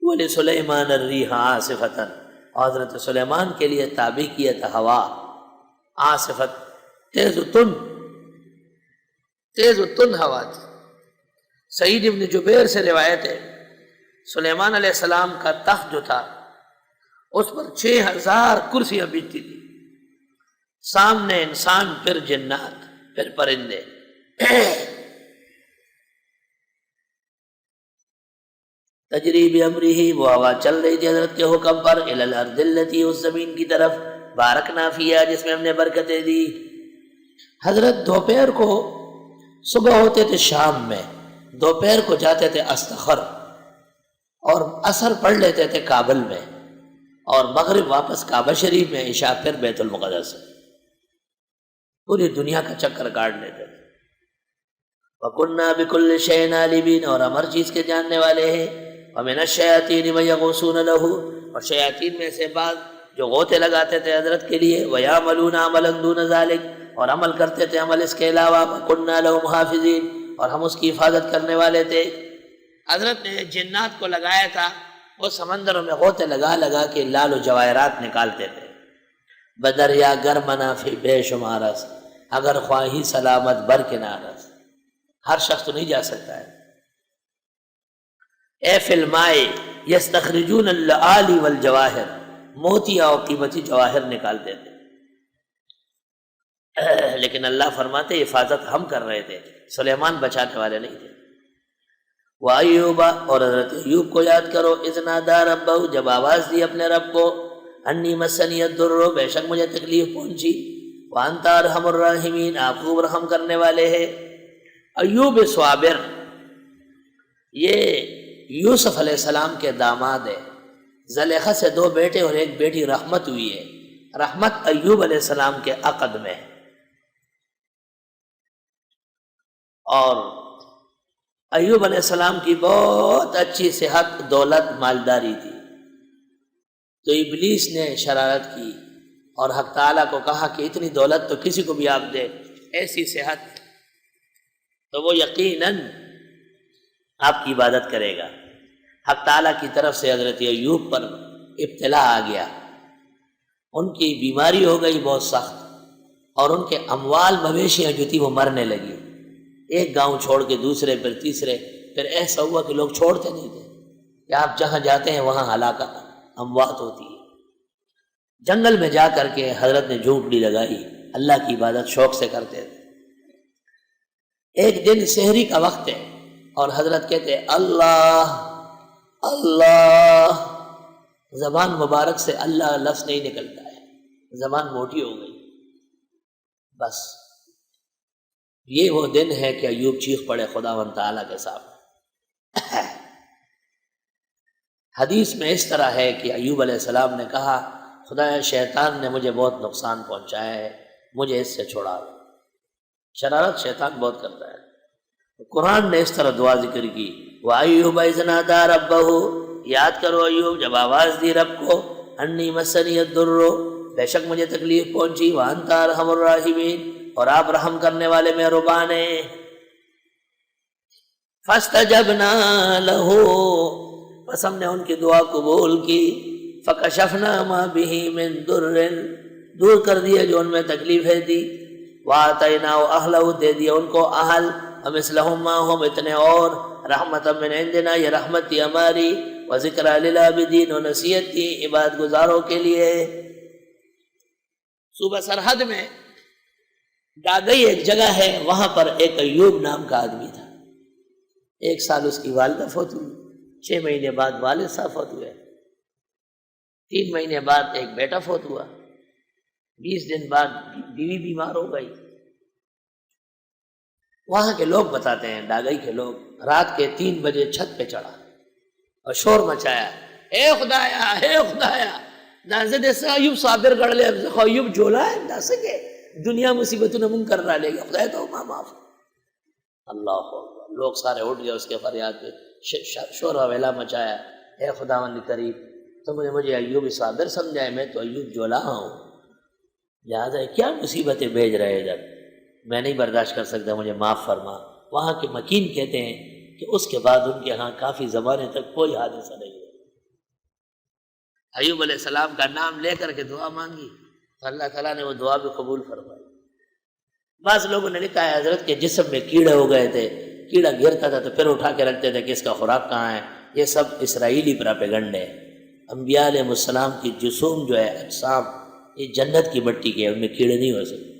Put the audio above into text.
وَلِسُلَيْمَانَ الرِّيحَ عَاصِفَةً، اور حضرت سلیمان کے لیے تابع کیا تھا ہوا عاصفت، تیز و تند ہوا تھی۔ سعید ابن جبیر سے روایت ہے سلیمان علیہ السلام کا تخت جو تھا اس پر 6000 کرسیاں بیٹھتی تھی، سامنے انسان، پھر جنات، پھر پرندے۔ تجری بامرہ، وہ ہوا چل رہی تھی حضرت کے حکم پر، الی الارض التی، اس زمین کی طرف، بارکنا فیہا، جس میں ہم نے برکتیں دی۔ حضرت دوپہر کو، صبح ہوتے تھے شام میں، دوپہر کو جاتے تھے استخر، اور عصر پڑھ لیتے تھے کابل میں، اور مغرب واپس کعبہ شریف میں، عشاء پھر بیت المقدس، پوری دنیا کا چکر کاٹ لیتے تھے۔ وَكُنَّا بِكُلِّ شَيْءٍ عَالِمِينَ، اور ہم ہر چیز کے جاننے والے ہیں۔ وَمِنَ الشَّيَاطِينِ مَن يَغُوصُونَ لَهُ، اور شیاطین میں سے بعض جو غوطے لگاتے تھے حضرت کے لیے، وَيَعْمَلُونَ عَمَلًا دُونَ ذَلِكَ، اور عمل کرتے تھے عمل اس کے علاوہ، وَكُنَّا لَهُمْ حَافِظِينَ، اور ہم اس کی حفاظت کرنے والے تھے۔ حضرت نے جنات کو لگایا تھا، وہ سمندروں میں غوطے لگا لگا کے لال و جواہرات نکالتے تھے، بدریا گر منافی بے شمارس، اگر خواہی سلامت برکنارس، ہر شخص تو نہیں جا سکتا ہے۔ اے فی المائے یستخرجون اللآلی والجواہر، موتیاں اور قیمتی جواہر نکالتے تھے، لیکن اللہ فرماتے حفاظت ہم کر رہے تھے، سلیمان بچانے والے نہیں تھے۔ وَأَيُّوبَ، اور حضرت ایوب کو یاد کرو، اذ نادیٰ ربہ، جب آواز دی اپنے رب کو، انی مسنی الضر، بے شک مجھے تکلیف پہنچی، وانت ارحم الراحمین، آپ خوب رحم کرنے والے ہیں۔ ایوب صابر، یہ یوسف علیہ السلام کے داماد ہے، زلیخا سے 2 بیٹے اور 1 بیٹی رحمت ہوئی ہے، رحمت ایوب علیہ السلام کے عقد میں ہے۔ اور ایوب علیہ السلام کی بہت اچھی صحت، دولت، مالداری تھی، تو ابلیس نے شرارت کی اور حق تعالیٰ کو کہا کہ اتنی دولت تو کسی کو بھی آپ دے، ایسی صحت، تو وہ یقیناً آپ کی عبادت کرے گا۔ حق تعالیٰ کی طرف سے حضرت ایوب پر ابتلا آ گیا، ان کی بیماری ہو گئی بہت سخت، اور ان کے اموال مویشیاں جو تھی وہ مرنے لگی، ایک گاؤں چھوڑ کے دوسرے، پھر تیسرے، پھر ایسا ہوا کہ لوگ چھوڑتے نہیں تھے کہ آپ جہاں جاتے ہیں وہاں ہلاکت، اموات ہوتی ہے۔ جنگل میں جا کر کے حضرت نے جھونپڑی لگائی، اللہ کی عبادت شوق سے کرتے تھے۔ ایک دن سحری کا وقت ہے اور حضرت کہتے اللہ اللہ، زبان مبارک سے اللہ لفظ نہیں نکلتا ہے، زبان موٹی ہو گئی، بس یہ وہ دن ہے کہ ایوب چیخ پڑے خداوند تعالیٰ کے سامنے۔ حدیث میں اس طرح ہے کہ ایوب علیہ السلام نے کہا خدایا شیطان نے مجھے بہت نقصان پہنچایا ہے، مجھے اس سے چھڑا دو۔ شرارت شیطان بہت کرتا ہے۔ قرآن نے اس طرح دعا ذکر کی، وَأَيُّوبَ إِذْ نَادَىٰ رَبَّهُ، یاد کرو ایوب جب آواز دی رب کو، انی مسنی الضر، بے شک مجھے تکلیف پہنچی، وانت ارحم الراحمین، اور آپ رحم کرنے والے مہربان ہیں۔ فَاسْتَجَبْنَا لَهُ، پس ہم نے ان کی دعا قبول کی، فَكَشَفْنَا مَا بِهِ مِن ضُرٍّ، دور کر دیا جو ان میں تکلیفیں تھی، وَآتَيْنَاهُ أَهْلَهُ، دے دیا ان کو اہل، وَمِثْلَهُمْ مَعَهُمْ، اتنے اور، رحمۃ من عندنا، یہ رحمت تھی ہماری، وذکریٰ للعابدین، اور نصیحت تھی عبادت گزاروں کے لیے۔ صوبہ سرحد میں ڈاگئی ایک جگہ ہے، وہاں پر ایک ایوب نام کا آدمی تھا، 1 سال اس کی والدہ فوت ہوئی، 6 مہینے بعد والد صاحب فوت ہوئے، 3 مہینے بعد ایک بیٹا فوت ہوا، 20 دن بعد بیوی بیمار ہو گئی۔ وہاں کے لوگ بتاتے ہیں، ڈاگئی کے لوگ، رات کے 3 بجے چھت پہ چڑھا اور شور مچایا، اے خدایا اے خدایا، نازے سے ایوب صابر گڑھ لے، ایوب جولا ہے نہ سکے، دنیا مصیبتوں نے من کر رہا لے گا، خدایا تو معاف۔ اللہ اکبر، لوگ سارے اٹھ گئے اس کے فریاد پہ، شور ویلا مچایا، اے خداوند کریم تو مجھے ایوب صابر سمجھائے، میں تو ایوب جولا ہوں، لہٰذا کیا مصیبتیں بھیج رہے ادھر، میں نہیں برداشت کر سکتا، مجھے معاف فرما۔ وہاں کے مکین کہتے ہیں کہ اس کے بعد ان کے ہاں کافی زمانے تک کوئی حادثہ نہیں ہوا۔ ایوب علیہ السلام کا نام لے کر کے دعا مانگی تو اللہ تعالیٰ نے وہ دعا بھی قبول فرمائی۔ بعض لوگوں نے لکھا ہے حضرت کے جسم میں کیڑے ہو گئے تھے، کیڑا گرتا تھا تو پھر اٹھا کے رکھتے تھے کہ اس کا خوراک کہاں ہے۔ یہ سب اسرائیلی پراپیگنڈ ہے۔ انبیاء علیہ السلام کی جسوم جو ہے، اجسام، یہ جنت کی مٹی کے ہیں، ان میں کیڑے نہیں ہو سکتے۔